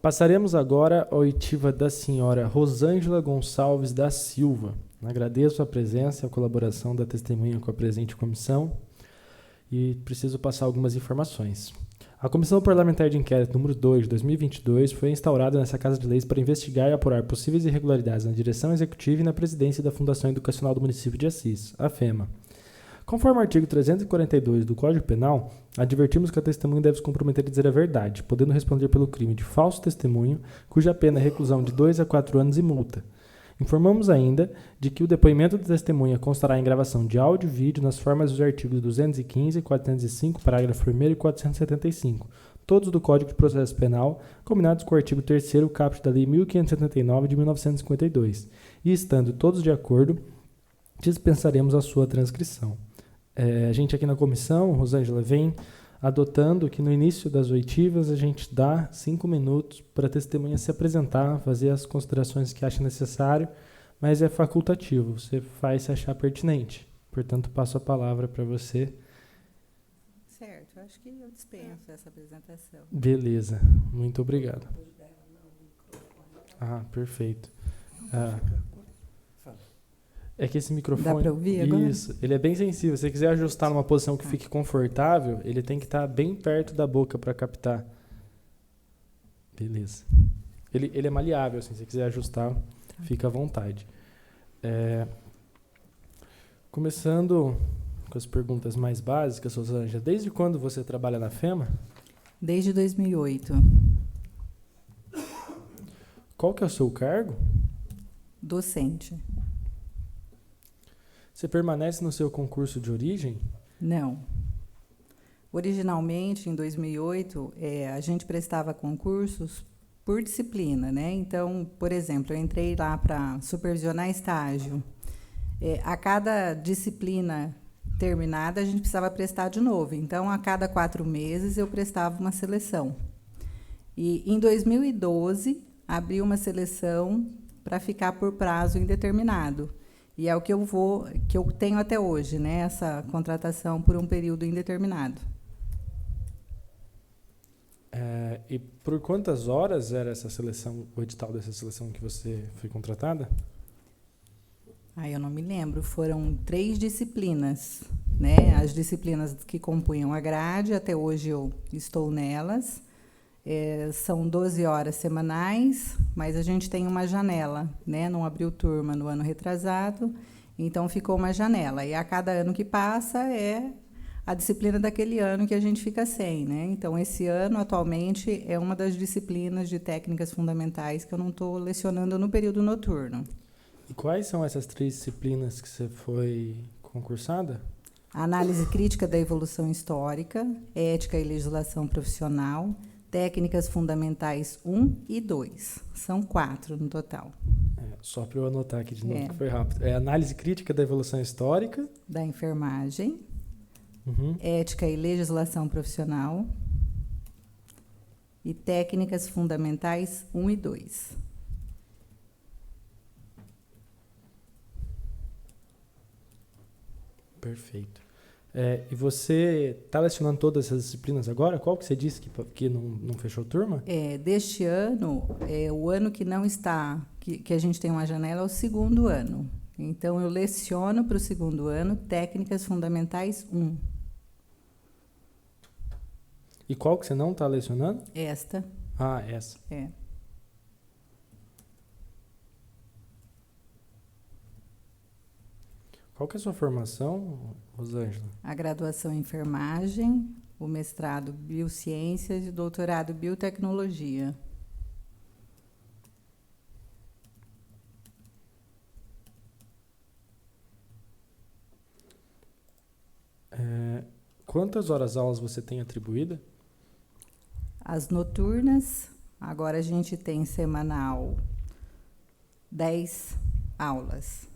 Passaremos agora à oitiva da senhora Rosângela Gonçalves da Silva. Agradeço a presença e a colaboração da testemunha com a presente comissão e preciso passar algumas informações. A Comissão Parlamentar de Inquérito número 2 de 2022 foi instaurada nessa Casa de Leis para investigar e apurar possíveis irregularidades na direção executiva e na presidência da Fundação Educacional do Município de Assis, a FEMA. Conforme o artigo 342 do Código Penal, advertimos que a testemunha deve se comprometer a dizer a verdade, podendo responder pelo crime de falso testemunho, cuja pena é reclusão de 2 a 4 anos e multa. Informamos ainda de que o depoimento da testemunha constará em gravação de áudio e vídeo nas formas dos artigos 215, 405, parágrafo 1º e 475, todos do Código de Processo Penal, combinados com o artigo 3º caput da Lei 1579 de 1952, e estando todos de acordo, dispensaremos a sua transcrição. A gente aqui na comissão, Rosângela, vem adotando que no início das oitivas a gente dá 5 minutos para a testemunha se apresentar, fazer as considerações que acha necessário, mas é facultativo, você faz se achar pertinente. Portanto, passo a palavra para você. Certo, eu acho que eu dispenso essa apresentação. Beleza, muito obrigado. Perfeito. É que esse microfone... Dá para ouvir agora? Isso, ele é bem sensível. Se você quiser ajustar numa posição que fique confortável, ele tem que estar bem perto da boca para captar. Beleza. Ele é maleável, assim, se você quiser ajustar, fica à vontade. Começando com as perguntas mais básicas, Rosângela, desde quando você trabalha na FEMA? Desde 2008. Qual que é o seu cargo? Docente. Você permanece no seu concurso de origem? Não. Originalmente, em 2008, a gente prestava concursos por disciplina, né? Então, por exemplo, eu entrei lá para supervisionar estágio. A cada disciplina terminada, a gente precisava prestar de novo. Então, a cada 4 meses, eu prestava uma seleção. E, em 2012, abri uma seleção para ficar por prazo indeterminado. E é o que eu tenho até hoje, né? Essa contratação por um período indeterminado. E por quantas horas era essa seleção, o edital dessa seleção que você foi contratada? Eu não me lembro. Foram 3 disciplinas, né? As disciplinas que compunham a grade, até hoje eu estou nelas. São 12 horas semanais, mas a gente tem uma janela, né? Não abriu turma no ano retrasado, então ficou uma janela. E a cada ano que passa é a disciplina daquele ano que a gente fica sem, né? Então, esse ano, atualmente, é uma das disciplinas de técnicas fundamentais que eu não estou lecionando no período noturno. E quais são essas 3 disciplinas que você foi concursada? Análise crítica da evolução histórica, ética e legislação profissional, técnicas fundamentais 1 e 2. São 4 no total. Só para eu anotar aqui de novo, que foi rápido. Análise crítica da evolução histórica. Da enfermagem. Uhum. Ética e legislação profissional. E técnicas fundamentais 1 e 2. Perfeito. E você está lecionando todas essas disciplinas agora? Qual que você disse que não fechou turma? Deste ano, o ano que não está, que a gente tem uma janela, é o 2º ano. Então, eu leciono para o 2º ano técnicas fundamentais 1. E qual que você não está lecionando? Esta. Essa. Qual que é a sua formação, Rosângela? A graduação em enfermagem, o mestrado Biociências e o doutorado Biotecnologia. Quantas horas aulas você tem atribuída? As noturnas, agora a gente tem semanal 10 aulas.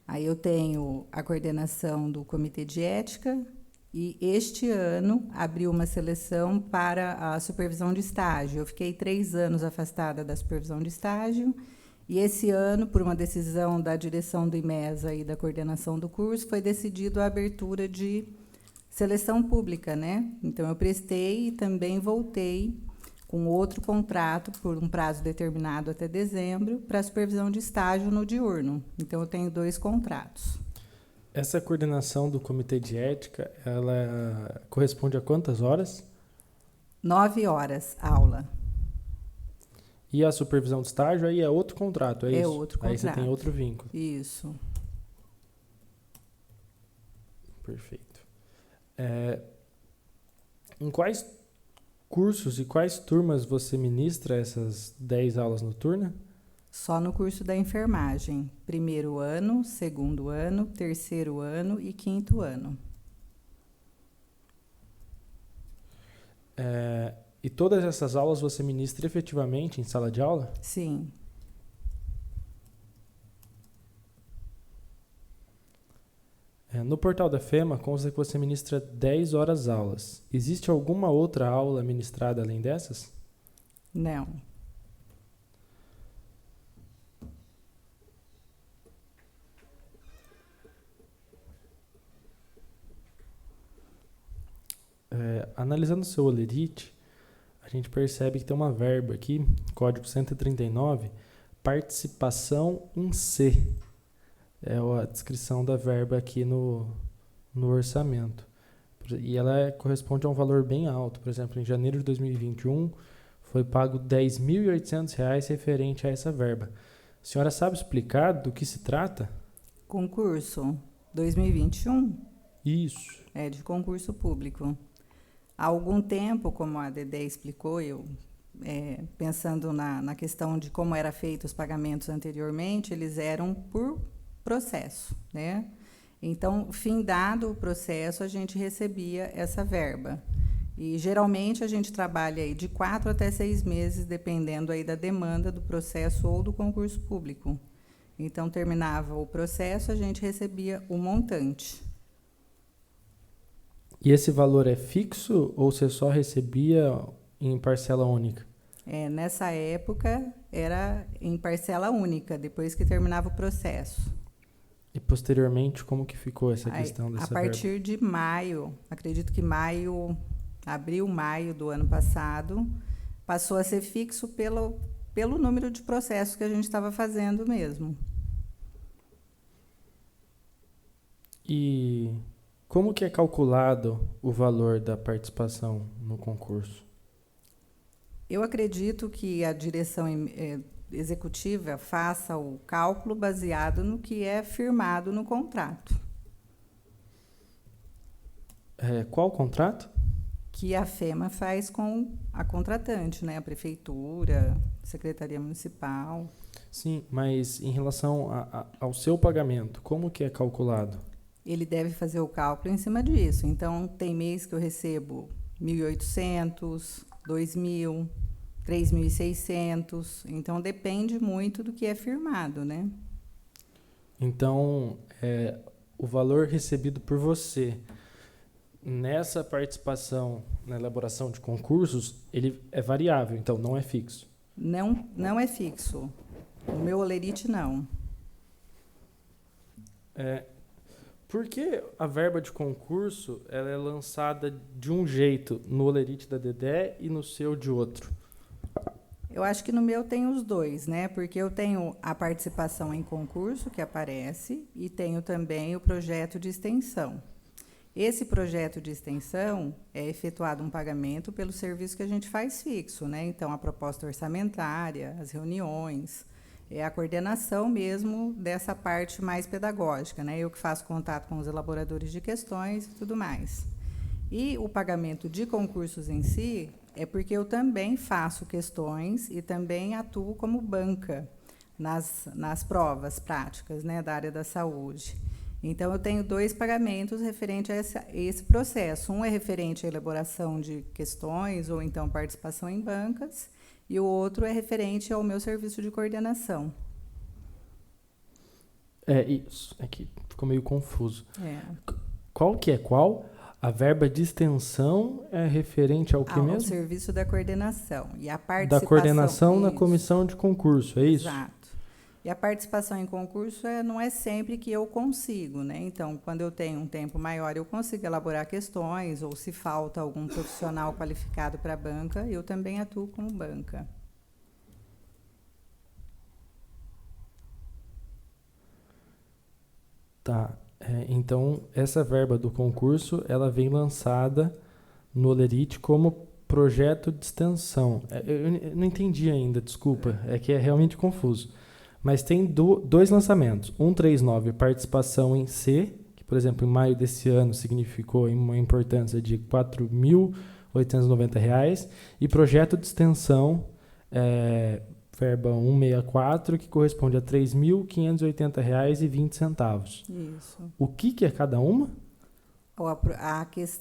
Aí eu tenho a coordenação do Comitê de Ética e este ano abriu uma seleção para a supervisão de estágio. Eu fiquei 3 anos afastada da supervisão de estágio e esse ano, por uma decisão da direção do IMESA e da coordenação do curso, foi decidido a abertura de seleção pública, né? Então, eu prestei e também voltei com outro contrato por um prazo determinado até dezembro para supervisão de estágio no diurno. Então, eu tenho 2 contratos. Essa coordenação do Comitê de Ética, ela corresponde a quantas horas? 9 horas aula. E a supervisão de estágio aí é outro contrato, é isso? É outro contrato. Aí você tem outro vínculo. Isso. Perfeito. Em quais cursos e quais turmas você ministra essas 10 aulas noturnas? Só no curso da enfermagem. 1º ano, 2º ano, 3º ano e 5º ano. E todas essas aulas você ministra efetivamente em sala de aula? Sim. No portal da FEMA consta que você ministra 10 horas aulas. Existe alguma outra aula ministrada além dessas? Não. Analisando o seu Olerite, a gente percebe que tem uma verba aqui, código 139, participação em C. É a descrição da verba aqui no orçamento. E ela corresponde a um valor bem alto. Por exemplo, em janeiro de 2021, foi pago R$ 10.800 referente a essa verba. A senhora sabe explicar do que se trata? Concurso 2021? Isso. É de concurso público. Há algum tempo, como a Dedé explicou, eu pensando na questão de como eram feitos os pagamentos anteriormente, eles eram por processo, né? Então, findado o processo, a gente recebia essa verba. E, geralmente, a gente trabalha aí de 4 até 6 meses, dependendo aí da demanda do processo ou do concurso público. Então, terminava o processo, a gente recebia o montante. E esse valor é fixo ou você só recebia em parcela única? Nessa época, era em parcela única, depois que terminava o processo. E, posteriormente, como que ficou essa questão dessa verba? A partir de maio, acredito que abril, maio do ano passado, passou a ser fixo pelo número de processos que a gente estava fazendo mesmo. E como que é calculado o valor da participação no concurso? Eu acredito que a direção executiva faça o cálculo baseado no que é firmado no contrato. Qual contrato? Que a FEMA faz com a contratante, né? A prefeitura, a Secretaria Municipal. Sim, mas em relação ao seu pagamento, como que é calculado? Ele deve fazer o cálculo em cima disso. Então, tem mês que eu recebo 1.800, 2.000, 3.600. Então, depende muito do que é firmado, né? Então, o valor recebido por você nessa participação na elaboração de concursos, ele é variável, então não é fixo. Não é fixo. O meu Olerite, não. Por que a verba de concurso ela é lançada de um jeito no Olerite da Dedé e no seu de outro? Eu acho que no meu tem os dois, né? Porque eu tenho a participação em concurso, que aparece, e tenho também o projeto de extensão. Esse projeto de extensão é efetuado um pagamento pelo serviço que a gente faz fixo, né? Então, a proposta orçamentária, as reuniões, a coordenação mesmo dessa parte mais pedagógica, né? Eu que faço contato com os elaboradores de questões e tudo mais. E o pagamento de concursos em si é porque eu também faço questões e também atuo como banca nas provas práticas, né, da área da saúde. Então, eu tenho 2 pagamentos referentes a esse processo. Um é referente à elaboração de questões ou, então, participação em bancas, e o outro é referente ao meu serviço de coordenação. Isso. Aqui ficou meio confuso. Qual que é qual? A verba de extensão é referente ao que mesmo? Ao serviço da coordenação. E a participação... Da coordenação na comissão de concurso, é isso? Exato. E a participação em concurso não é sempre que eu consigo, né? Então, quando eu tenho um tempo maior, eu consigo elaborar questões, ou se falta algum profissional qualificado para a banca, eu também atuo como banca. Tá. Então, essa verba do concurso, ela vem lançada no Olerite como projeto de extensão. Eu não entendi ainda, desculpa, é que é realmente confuso. Mas tem dois lançamentos. 139, participação em C, que, por exemplo, em maio desse ano significou uma importância de R$ 4.890, e projeto de extensão, verba 164, que corresponde a R$ 3.580,20. Isso. O que é cada uma?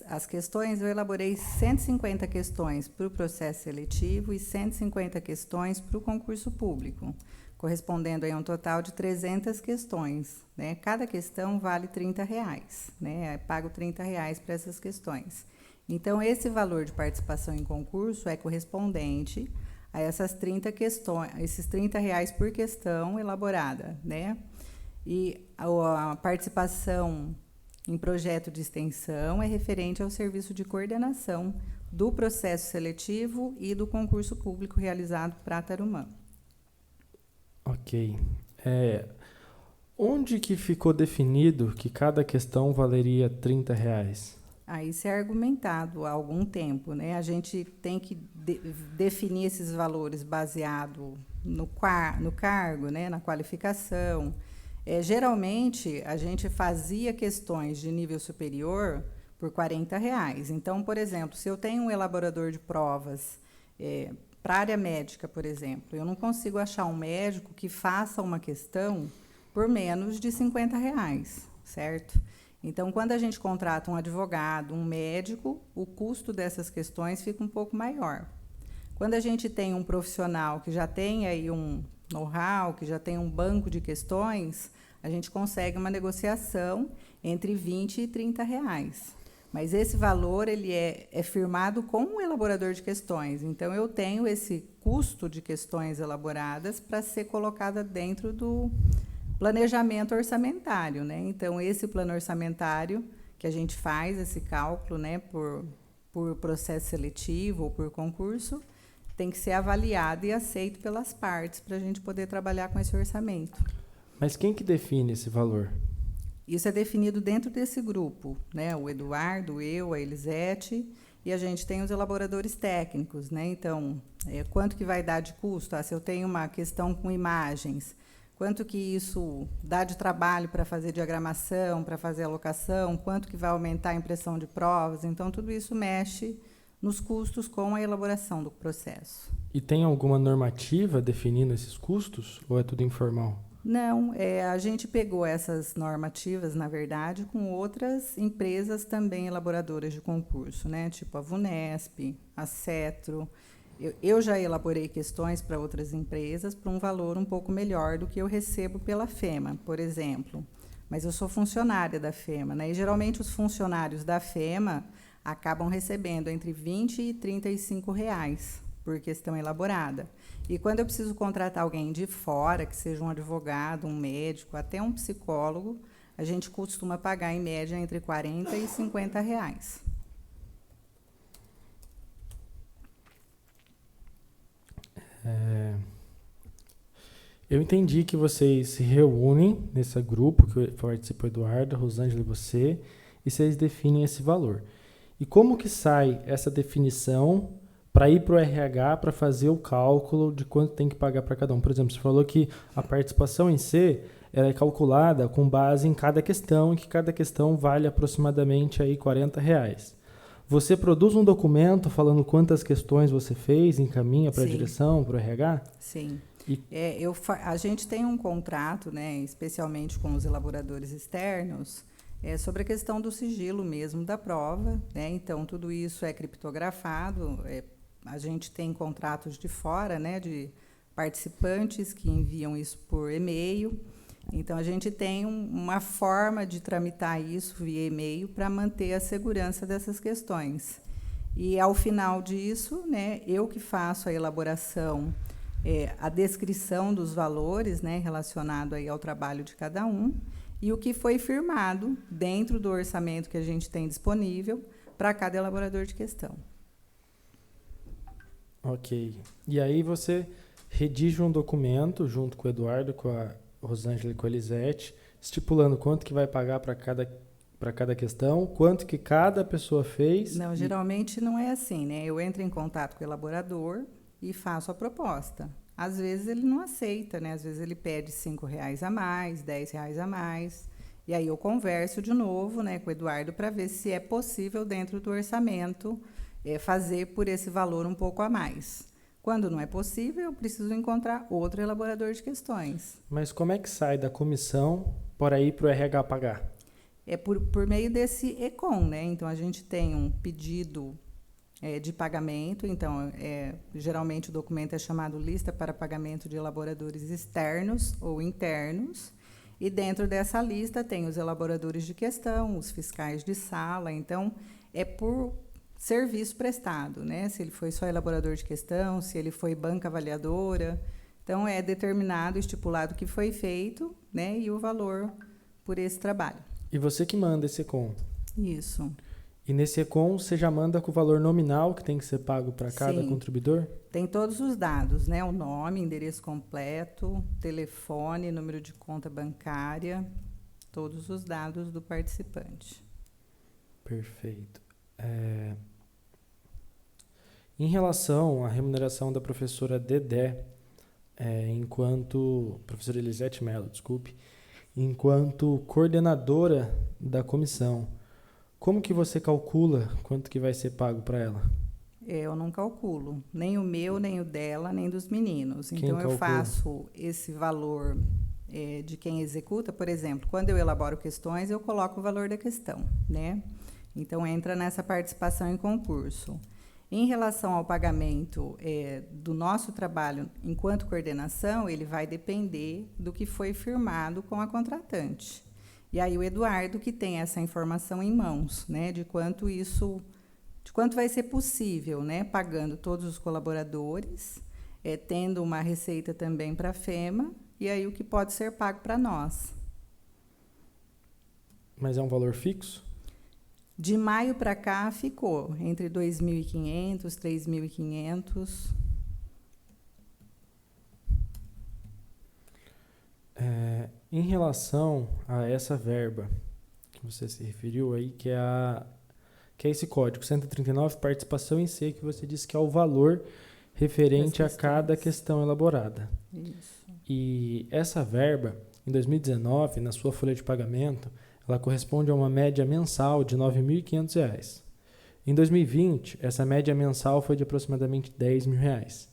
As questões, eu elaborei 150 questões para o processo seletivo e 150 questões para o concurso público, correspondendo a um total de 300 questões. Né? Cada questão vale R$ 30, né? Pago R$ 30 para essas questões. Então, esse valor de participação em concurso é correspondente a essas 30 questões, esses R$ 30 por questão elaborada. Né? E a participação em projeto de extensão é referente ao serviço de coordenação do processo seletivo e do concurso público realizado para Tarumã. Ok. Onde que ficou definido que cada questão valeria R$ 30? Isso é argumentado há algum tempo, né? A gente tem que definir esses valores baseado no cargo, né? Na qualificação. Geralmente, a gente fazia questões de nível superior por R$ 40. Então, por exemplo, se eu tenho um elaborador de provas para a área médica, por exemplo, eu não consigo achar um médico que faça uma questão por menos de R$ 50, certo? Então, quando a gente contrata um advogado, um médico, o custo dessas questões fica um pouco maior. Quando a gente tem um profissional que já tem aí um know-how, que já tem um banco de questões, a gente consegue uma negociação entre R$ 20 e R$ 30. Mas esse valor ele é firmado com um elaborador de questões. Então, eu tenho esse custo de questões elaboradas para ser colocada dentro do planejamento orçamentário. Né? Então, esse plano orçamentário que a gente faz, esse cálculo, né, por processo seletivo ou por concurso, tem que ser avaliado e aceito pelas partes para a gente poder trabalhar com esse orçamento. Mas quem que define esse valor? Isso é definido dentro desse grupo, né? O Eduardo, eu, a Elisete, e a gente tem os elaboradores técnicos, né? Então, quanto que vai dar de custo? Se eu tenho uma questão com imagens, quanto que isso dá de trabalho para fazer diagramação, para fazer alocação, quanto que vai aumentar a impressão de provas? Então, tudo isso mexe nos custos com a elaboração do processo. E tem alguma normativa definindo esses custos, ou é tudo informal? Não, a gente pegou essas normativas, na verdade, com outras empresas também elaboradoras de concurso, né? Tipo a VUNESP, a CETRO. Eu já elaborei questões para outras empresas por um valor um pouco melhor do que eu recebo pela FEMA, por exemplo. Mas eu sou funcionária da FEMA, né? E geralmente os funcionários da FEMA acabam recebendo entre R$ 20 e R$ 35 por questão elaborada. E quando eu preciso contratar alguém de fora, que seja um advogado, um médico, até um psicólogo, a gente costuma pagar, em média, entre R$ 40 e R$ 50. Eu entendi que vocês se reúnem nesse grupo, que participa o Eduardo, a Rosângela e você, e vocês definem esse valor. E como que sai essa definição para ir para o RH para fazer o cálculo de quanto tem que pagar para cada um? Por exemplo, você falou que a participação em C ela é calculada com base em cada questão, e que cada questão vale aproximadamente aí R$ 40. Você produz um documento falando quantas questões você fez, encaminha para a direção, para o RH? Sim. A gente tem um contrato, né, especialmente com os elaboradores externos, sobre a questão do sigilo mesmo da prova, né? Então, tudo isso é criptografado. A gente tem contratos de fora, né, de participantes que enviam isso por e-mail. Então, a gente tem uma forma de tramitar isso via e-mail para manter a segurança dessas questões. E, ao final disso, né, eu que faço a elaboração a descrição dos valores, né, relacionado aí ao trabalho de cada um, e o que foi firmado dentro do orçamento que a gente tem disponível para cada elaborador de questão. Ok. E aí você redige um documento junto com o Eduardo, com a Rosângela e com a Elisete, estipulando quanto que vai pagar para cada questão, quanto que cada pessoa fez. Não, geralmente não é assim, né? Eu entro em contato com o elaborador e faço a proposta. Às vezes ele não aceita, né? Às vezes ele pede R$ 5 a mais, R$ 10 a mais. E aí eu converso de novo, né, com o Eduardo para ver se é possível, dentro do orçamento, fazer por esse valor um pouco a mais. Quando não é possível, eu preciso encontrar outro elaborador de questões. Mas como é que sai da comissão para ir para o RH pagar? É por meio desse ECOM, né? Então, a gente tem um pedido de pagamento. Então, geralmente o documento é chamado Lista para Pagamento de Elaboradores Externos ou Internos. E dentro dessa lista tem os elaboradores de questão, os fiscais de sala. Então, é por serviço prestado, né? Se ele foi só elaborador de questão, se ele foi banca avaliadora. Então, é determinado, estipulado o que foi feito, né? E o valor por esse trabalho. E você que manda esse ECOM? Isso. E nesse ECOM você já manda com o valor nominal que tem que ser pago para cada contribuidor? Tem todos os dados, né? O nome, endereço completo, telefone, número de conta bancária, todos os dados do participante. Perfeito. Em relação à remuneração da professora Dedé, professora Elisete Mello, desculpe, enquanto coordenadora da comissão, como que você calcula quanto que vai ser pago para ela? Eu não calculo, nem o meu, nem o dela, nem dos meninos. Então, eu faço esse valor de quem executa. Por exemplo, quando eu elaboro questões, eu coloco o valor da questão, né? Então, entra nessa participação em concurso. Em relação ao pagamento do nosso trabalho enquanto coordenação, ele vai depender do que foi firmado com a contratante. E aí o Eduardo que tem essa informação em mãos, né, de quanto vai ser possível, né, pagando todos os colaboradores, tendo uma receita também para a FEMA, e aí o que pode ser pago para nós. Mas é um valor fixo? De maio para cá ficou entre 2.500, 3.500. Em relação a essa verba que você se referiu aí, que é esse código 139, participação em C, que você disse que é o valor referente a cada questão elaborada. Isso. E essa verba, em 2019, na sua folha de pagamento, ela corresponde a uma média mensal de R$ 9.500. Em 2020, essa média mensal foi de aproximadamente R$ 10.000.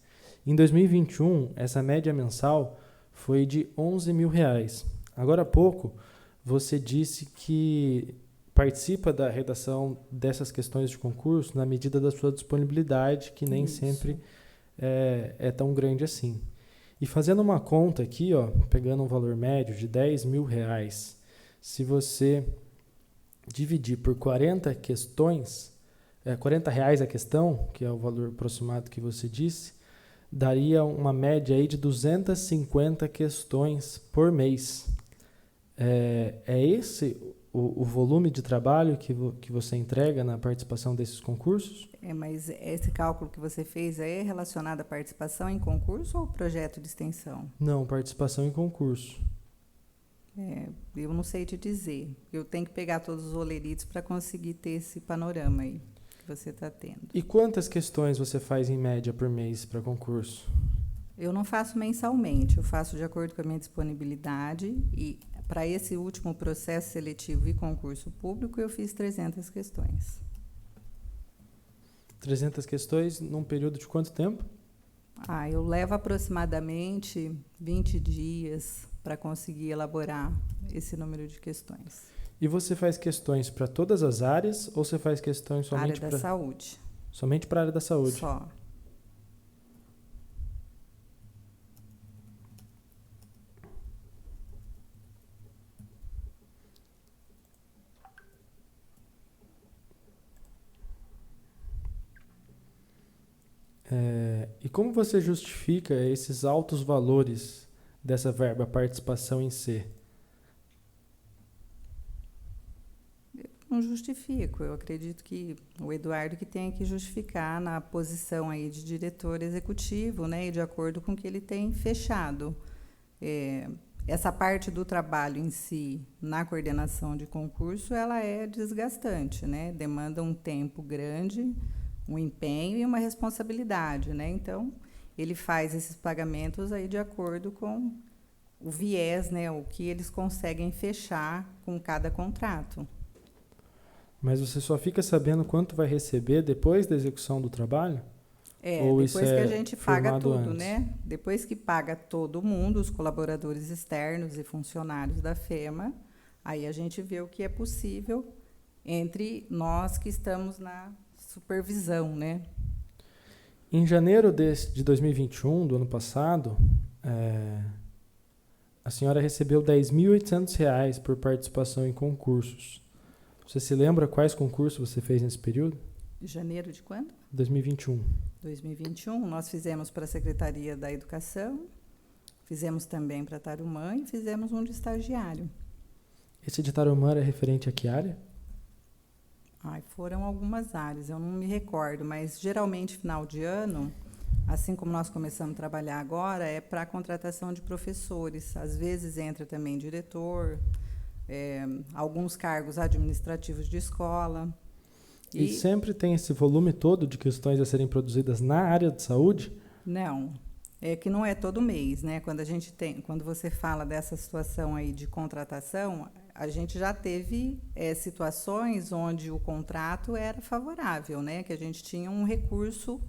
Em 2021, essa média mensal foi de R$ 11.000. Agora há pouco, você disse que participa da redação dessas questões de concurso na medida da sua disponibilidade, que nem sempre é tão grande assim. E fazendo uma conta aqui, pegando um valor médio de R$ 10.000, se você dividir por 40 questões, R$ 40 a questão, que é o valor aproximado que você disse, daria uma média aí de 250 questões por mês. É esse o volume de trabalho que você entrega na participação desses concursos? Mas esse cálculo que você fez é relacionado à participação em concurso ou projeto de extensão? Não, participação em concurso. Eu não sei te dizer. Eu tenho que pegar todos os olerites para conseguir ter esse panorama aí que você está tendo. E quantas questões você faz em média por mês para concurso? Eu não faço mensalmente, eu faço de acordo com a minha disponibilidade e para esse último processo seletivo e concurso público eu fiz 300 questões. 300 questões num período de quanto tempo? Eu levo aproximadamente 20 dias para conseguir elaborar esse número de questões. E você faz questões para todas as áreas ou você faz questões somente para... Área da saúde. Somente para a área da saúde? Só. E como você justifica esses altos valores dessa verba participação em C? Não justifico. Eu acredito que o Eduardo que tem que justificar na posição aí de diretor executivo, né, e de acordo com o que ele tem fechado. Essa parte do trabalho em si, na coordenação de concurso, ela é desgastante, né? Demanda um tempo grande, um empenho e uma responsabilidade, né? Então, ele faz esses pagamentos aí de acordo com o viés, né? O que eles conseguem fechar com cada contrato. Mas você só fica sabendo quanto vai receber depois da execução do trabalho? Ou Depois isso que a é gente paga firmado tudo, antes? né? Depois que paga todo mundo, os colaboradores externos e funcionários da FEMA, aí a gente vê o que é possível entre nós que estamos na supervisão, né? Em janeiro de 2021, do ano passado, a senhora recebeu R$ 10.800 por participação em concursos. Você se lembra quais concursos você fez nesse período? Janeiro de quando? 2021. 2021, nós fizemos para a Secretaria da Educação, fizemos também para Tarumã e fizemos um de estagiário. Esse de Tarumã é referente a que área? Foram algumas áreas, eu não me recordo, mas geralmente final de ano, assim como nós começamos a trabalhar agora, é para a contratação de professores. Às vezes entra também diretor, alguns cargos administrativos de escola. E sempre tem esse volume todo de questões a serem produzidas na área de saúde? Não, é que não é todo mês, né? Quando você fala dessa situação aí de contratação, a gente já teve situações onde o contrato era favorável, né? Que a gente tinha um recurso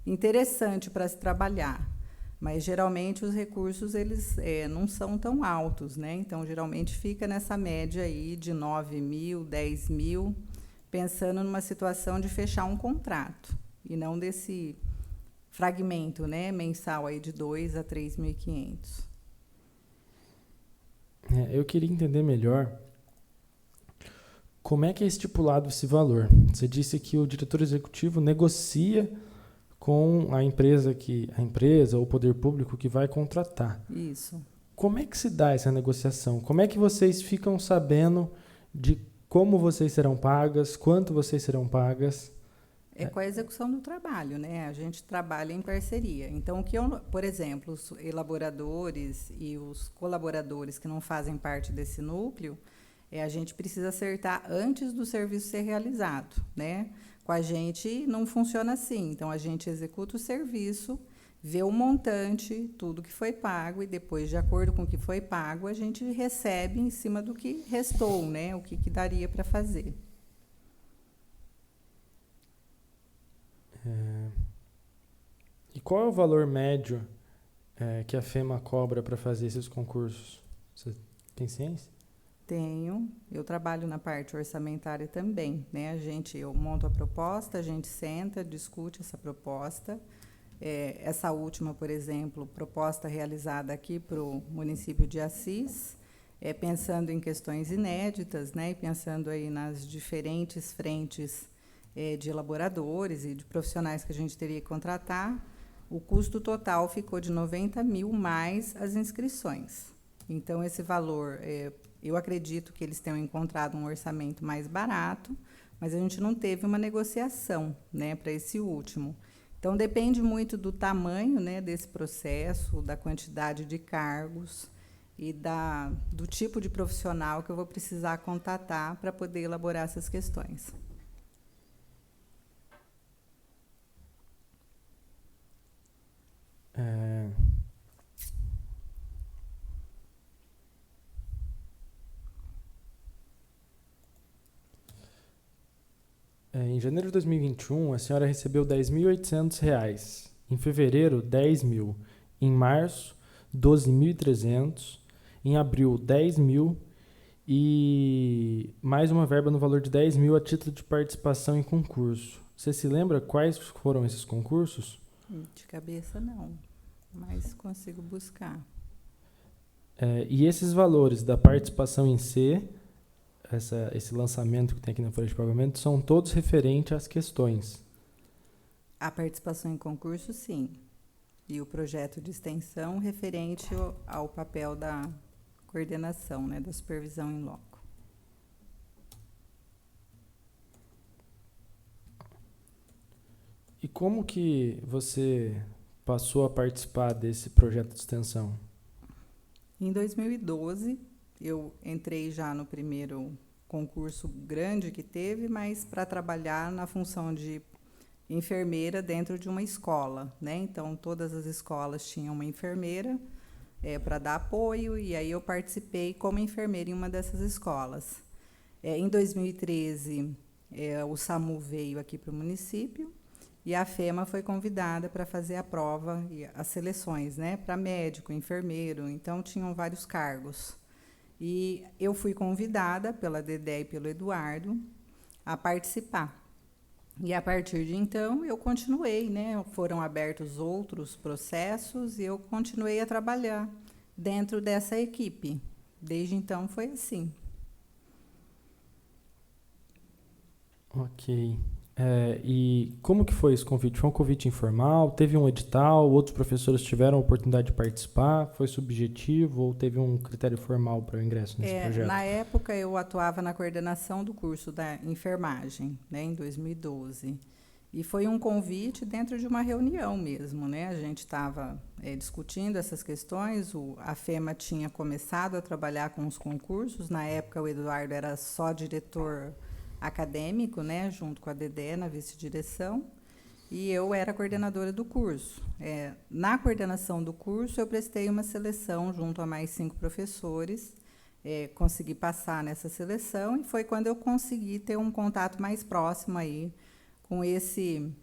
interessante para se trabalhar. Mas geralmente os recursos eles não são tão altos, né? Então geralmente fica nessa média aí de 9.000, 10.000, pensando numa situação de fechar um contrato e não desse fragmento, né, mensal aí de 2 a 3.500. Eu queria entender melhor como é que é estipulado esse valor. Você disse que o diretor executivo negocia com a empresa ou o poder público que vai contratar. Isso. Como é que se dá essa negociação? Como é que vocês ficam sabendo de como vocês serão pagas, quanto vocês serão pagas? Com a execução do trabalho, né? A gente trabalha em parceria. Então, por exemplo, os elaboradores e os colaboradores que não fazem parte desse núcleo, a gente precisa acertar antes do serviço ser realizado, né? Com a gente não funciona assim. Então, a gente executa o serviço, vê o montante, tudo que foi pago, e depois, de acordo com o que foi pago, a gente recebe em cima do que restou, né? O que daria para fazer. E qual é o valor médio que a FEMA cobra para fazer esses concursos? Você tem ciência? Tenho. Eu trabalho na parte orçamentária também, né? Eu monto a proposta, a gente senta, discute essa proposta. Essa última, por exemplo, proposta realizada aqui para o município de Assis, pensando em questões inéditas, né? E pensando aí nas diferentes frentes de elaboradores e de profissionais que a gente teria que contratar, o custo total ficou de 90.000 mais as inscrições. Então, esse valor, eu acredito que eles tenham encontrado um orçamento mais barato, mas a gente não teve uma negociação, né, para esse último. Então, depende muito do tamanho, né, desse processo, da quantidade de cargos e do tipo de profissional que eu vou precisar contatar para poder elaborar essas questões. Em janeiro de 2021, a senhora recebeu R$ 10.800. Em fevereiro, 10.000. Em março, 12.300. Em abril, 10.000. E mais uma verba no valor de 10.000 a título de participação em concurso. Você se lembra quais foram esses concursos? De cabeça, não. Mas consigo buscar. E esses valores da participação em C, esse lançamento que tem aqui na folha de pagamento, são todos referentes às questões. A participação em concurso, sim. e o projeto de extensão referente ao papel da coordenação, né, da supervisão em loco. E como que você passou a participar desse projeto de extensão? Em 2012, eu entrei já no primeiro concurso grande que teve, mas para trabalhar na função de enfermeira dentro de uma escola, né? Então, todas as escolas tinham uma enfermeira para dar apoio, e aí eu participei como enfermeira em uma dessas escolas. Em 2013, o SAMU veio aqui para o município, e a FEMA foi convidada para fazer a prova e as seleções, né, para médico, enfermeiro, então tinham vários cargos. E eu fui convidada pela Dedé e pelo Eduardo a participar. E a partir de então eu continuei, né, foram abertos outros processos e eu continuei a trabalhar dentro dessa equipe. Desde então foi assim. Ok. E como que foi esse convite? Foi um convite informal? Teve um edital? Outros professores tiveram a oportunidade de participar? Foi subjetivo ou teve um critério formal para o ingresso nesse projeto? Na época, eu atuava na coordenação do curso da enfermagem, né, em 2012. E foi um convite dentro de uma reunião mesmo, né? A gente estava discutindo essas questões. A FEMA tinha começado a trabalhar com os concursos. Na época, o Eduardo era só diretor acadêmico, né, junto com a Dedé na vice-direção, e eu era coordenadora do curso. Na coordenação do curso, eu prestei uma seleção junto a mais 5 professores, consegui passar nessa seleção, e foi quando eu consegui ter um contato mais próximo aí com esse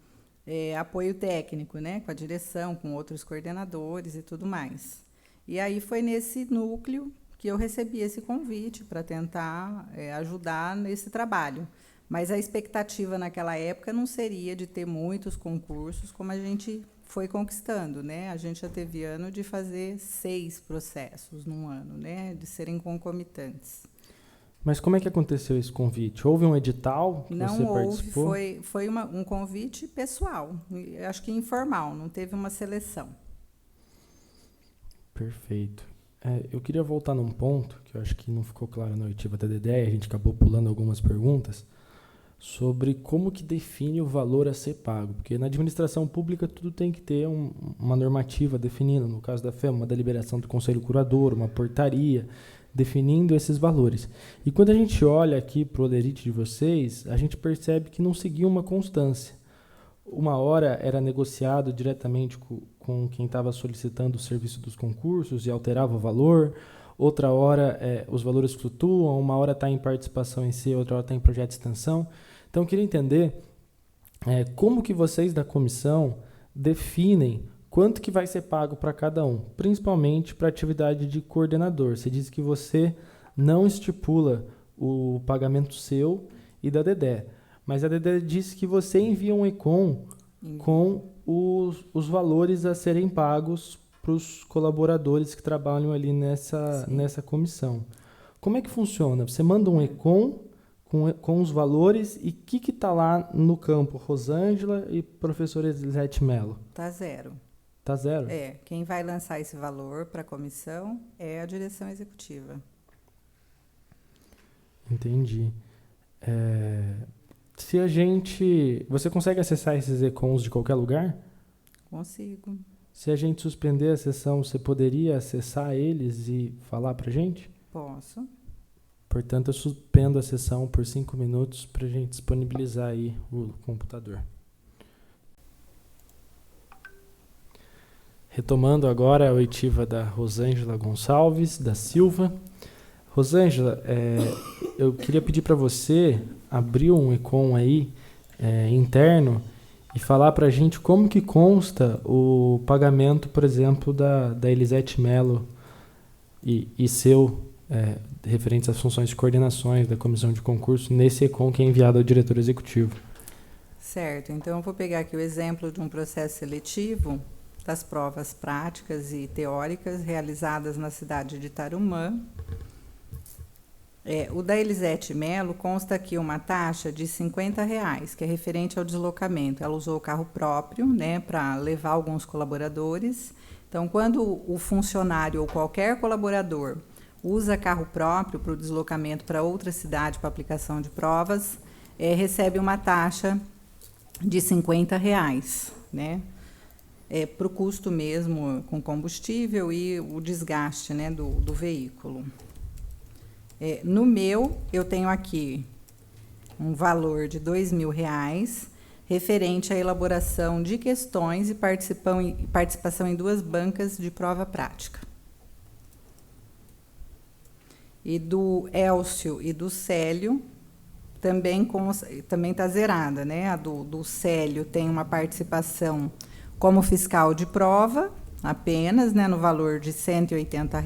apoio técnico, né, com a direção, com outros coordenadores e tudo mais. E aí foi nesse núcleo que eu recebi esse convite para tentar ajudar nesse trabalho. Mas a expectativa naquela época não seria de ter muitos concursos, como a gente foi conquistando, né? A gente já teve ano de fazer 6 processos num ano, né? De serem concomitantes. Mas como é que aconteceu esse convite? Houve um edital que você participou? Não houve, foi um convite pessoal, acho que informal, não teve uma seleção. Perfeito. Eu queria voltar num ponto que eu acho que não ficou claro na oitiva da Dedé, a gente acabou pulando algumas perguntas, sobre como que define o valor a ser pago. Porque na administração pública tudo tem que ter uma normativa definindo, no caso da FEMA, uma deliberação do Conselho Curador, uma portaria, definindo esses valores. E quando a gente olha aqui para o olerite de vocês, a gente percebe que não seguia uma constância. Uma hora era negociado diretamente com quem estava solicitando o serviço dos concursos e alterava o valor, outra hora os valores flutuam, uma hora está em participação em si, outra hora está em projeto de extensão. Então, eu queria entender como que vocês da comissão definem quanto que vai ser pago para cada um, principalmente para a atividade de coordenador. Você disse que você não estipula o pagamento seu e da Dedé, mas a Dedé disse que você envia um ECOM com os valores a serem pagos para os colaboradores que trabalham ali nessa comissão. Como é que funciona? Você manda um ECOM com os valores e o que está lá no campo? Rosângela e professora Elisete Mello? Tá zero. Tá zero? Quem vai lançar esse valor para a comissão é a direção executiva. Entendi. Você consegue acessar esses ECOMs de qualquer lugar? Consigo. Se a gente suspender a sessão, você poderia acessar eles e falar para a gente? Posso. Portanto, eu suspendo a sessão por 5 minutos para a gente disponibilizar aí o computador. Retomando agora a oitiva da Rosângela Gonçalves da Silva. Rosângela, eu queria pedir para você abrir um ECOM aí interno e falar para a gente como que consta o pagamento, por exemplo, da Elisete Mello e seu, referentes às funções de coordenações da comissão de concurso, nesse ECOM que é enviado ao diretor executivo. Certo, então eu vou pegar aqui o exemplo de um processo seletivo das provas práticas e teóricas realizadas na cidade de Tarumã. O da Elisete Melo consta aqui uma taxa de R$ 50, que é referente ao deslocamento. Ela usou o carro próprio, né, para levar alguns colaboradores. Então, quando o funcionário ou qualquer colaborador usa carro próprio para o deslocamento para outra cidade para aplicação de provas, recebe uma taxa de R$ 50, né? Para o custo mesmo com combustível e o desgaste, né, do veículo. No meu, eu tenho aqui um valor de R$ 2.000, referente à elaboração de questões e participação em 2 bancas de prova prática. E do Elcio e do Célio, também está zerada, né? A do Célio tem uma participação como fiscal de prova, apenas, né, no valor de R$ 180,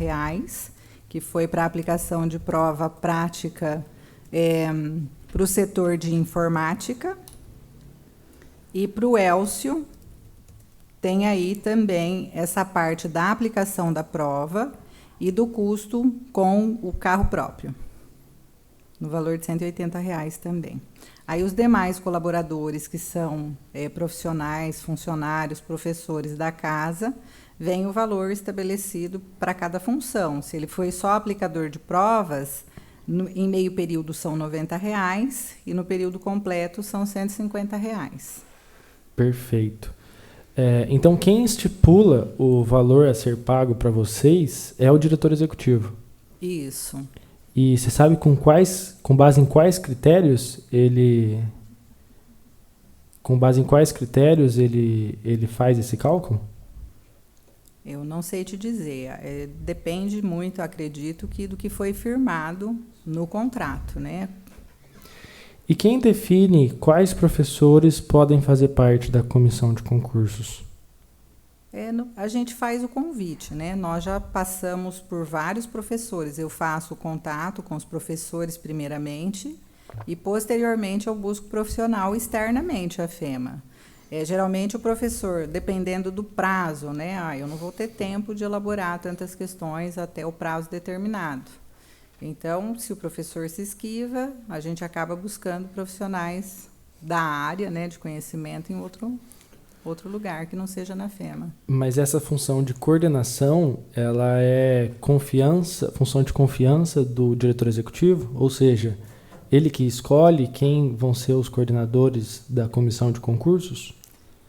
que foi para a aplicação de prova prática para o setor de informática. E para o Elcio, tem aí também essa parte da aplicação da prova e do custo com o carro próprio, no valor de R$ 180 também. Aí os demais colaboradores, que são profissionais, funcionários, professores da casa, vem o valor estabelecido para cada função. Se ele foi só aplicador de provas, em meio período são R$ 90 e no período completo são R$ 150. Perfeito. Então, quem estipula o valor a ser pago para vocês é o diretor executivo. Isso. E você sabe com base em quais critérios ele faz esse cálculo? Eu não sei te dizer. Depende muito, acredito, do que foi firmado no contrato, né? E quem define quais professores podem fazer parte da comissão de concursos? A gente faz o convite, né? Nós já passamos por vários professores. Eu faço o contato com os professores primeiramente e, posteriormente, eu busco profissional externamente à FEMA. Geralmente, o professor, dependendo do prazo, né? Eu não vou ter tempo de elaborar tantas questões até o prazo determinado. Então, se o professor se esquiva, a gente acaba buscando profissionais da área, né, de conhecimento em outro lugar que não seja na FEMA. Mas essa função de coordenação, ela é função de confiança do diretor executivo? Ou seja, ele que escolhe quem vão ser os coordenadores da comissão de concursos?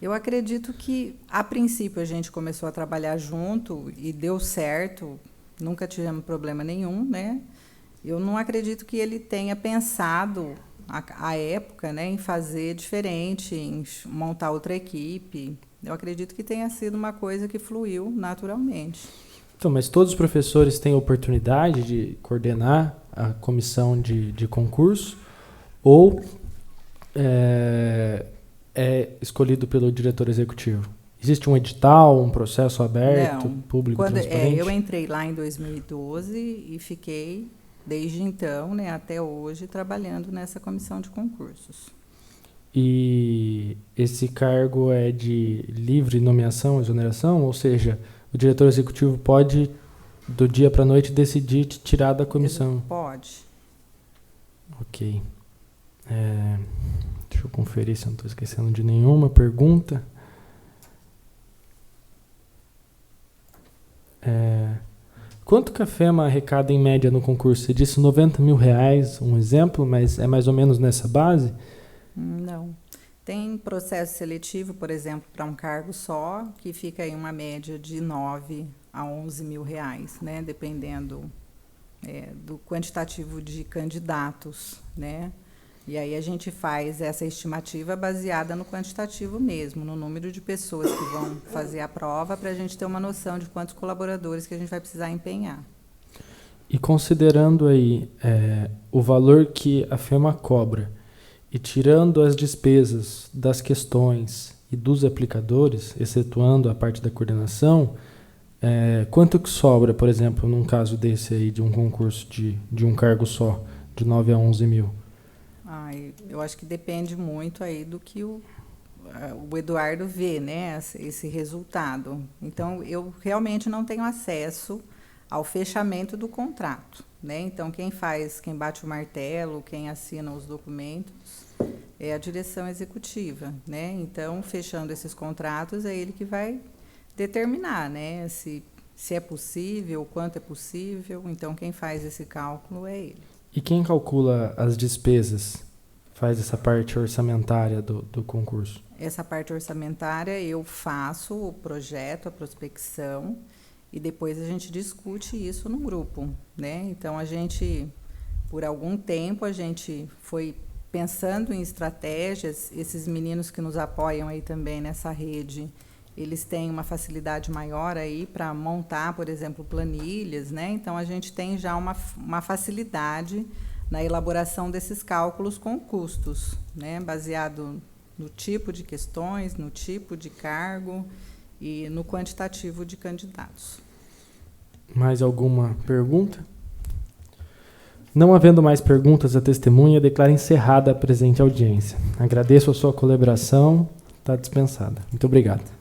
Eu acredito que, a princípio, a gente começou a trabalhar junto e deu certo, nunca tivemos problema nenhum, né? Eu não acredito que ele tenha pensado, à época, né, em fazer diferente, em montar outra equipe. Eu acredito que tenha sido uma coisa que fluiu naturalmente. Então, mas todos os professores têm oportunidade de coordenar a comissão de concurso ou é escolhido pelo diretor executivo? Existe um edital, um processo aberto, público, transparente? Eu entrei lá em 2012 e fiquei, desde então, né, até hoje, trabalhando nessa comissão de concursos. E esse cargo é de livre nomeação, exoneração? Ou seja, o diretor executivo pode, do dia para a noite, decidir te tirar da comissão? Pode. Ok. Deixa eu conferir se eu não estou esquecendo de nenhuma pergunta. Quanto que a FEMA arrecada em média no concurso? Você disse R$90 mil, um exemplo, mas é mais ou menos nessa base? Não. Tem processo seletivo, por exemplo, para um cargo só, que fica em uma média de R$9 a R$11 mil, né? Dependendo do quantitativo de candidatos, né? E aí a gente faz essa estimativa baseada no quantitativo mesmo, no número de pessoas que vão fazer a prova, para a gente ter uma noção de quantos colaboradores que a gente vai precisar empenhar. E considerando aí o valor que a FEMA cobra e tirando as despesas das questões e dos aplicadores, excetuando a parte da coordenação, quanto que sobra, por exemplo, num caso desse aí, de um concurso de um cargo só, de 9 a 11 mil? Eu acho que depende muito aí do que o Eduardo vê, né, esse resultado. Então, eu realmente não tenho acesso ao fechamento do contrato, né? Então, quem bate o martelo, quem assina os documentos é a direção executiva, né? Então, fechando esses contratos, é ele que vai determinar, né? Se é possível, quanto é possível. Então, quem faz esse cálculo é ele. E quem calcula as despesas? Faz essa parte orçamentária do concurso? Essa parte orçamentária eu faço o projeto, a prospecção, e depois a gente discute isso no grupo, né? Então, por algum tempo, a gente foi pensando em estratégias. Esses meninos que nos apoiam aí também nessa rede, eles têm uma facilidade maior aí para montar, por exemplo, planilhas, né? Então, a gente tem já uma facilidade na elaboração desses cálculos com custos, né? Baseado no tipo de questões, no tipo de cargo e no quantitativo de candidatos. Mais alguma pergunta? Não havendo mais perguntas, a testemunha declara encerrada a presente audiência. Agradeço a sua colaboração, está dispensada. Muito obrigado.